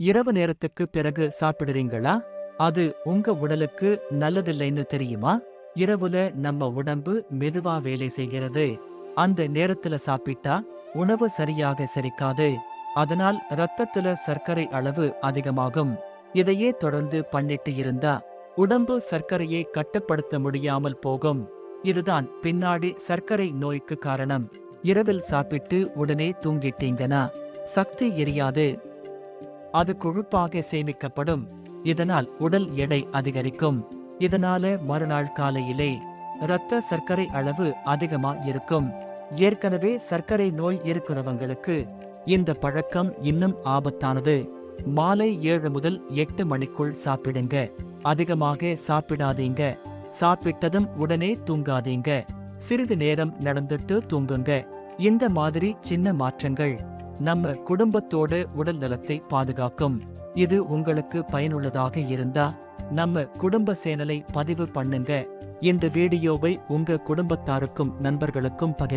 இரவு நேரத்துக்கு பிறகு சாப்பிடுறீங்களா? அது உங்க உடலுக்கு நல்லதில்லைன்னு தெரியுமா? இரவுல நம்ம உடம்பு மெதுவா வேலை செய்கிறது. அந்த நேரத்துல சாப்பிட்டா உணவு சரியாக செரிக்காது. அதனால் ரத்தத்துல சர்க்கரை அளவு அதிகமாகும். இதையே தொடர்ந்து பண்ணிட்டு இருந்தா உடம்பு சர்க்கரையை கட்டுப்படுத்த முடியாமல் போகும். இதுதான் பின்னாடி சர்க்கரை நோய்க்கு காரணம். இரவில் சாப்பிட்டு உடனே தூங்கிட்டீங்கன்னா சக்தி எரியாது. அது கொழுப்பாக சேமிக்கப்படும். இதனால் உடல் எடை அதிகரிக்கும். இதனால மறுநாள் காலையிலே இரத்த சர்க்கரை அளவு அதிகமா இருக்கும். ஏற்கனவே சர்க்கரை நோய் இருக்கிறவங்களுக்கு இந்த பழக்கம் இன்னும் ஆபத்தானது. மாலை 7 முதல் 8 மணிக்குள் சாப்பிடுங்க. அதிகமாக சாப்பிடாதீங்க. சாப்பிட்டதும் உடனே தூங்காதீங்க. சிறிது நேரம் நடந்துட்டு தூங்குங்க. இந்த மாதிரி சின்ன மாற்றங்கள் நம்ம குடும்பத்தோட உடல் நலத்தை பாதுகாக்கும். இது உங்களுக்கு பயனுள்ளதாக இருந்தா நம்ம குடும்ப சேனலை பதிவு பண்ணுங்க. இந்த வீடியோவை உங்க குடும்பத்தாருக்கும் நண்பர்களுக்கும் பகிருங்க.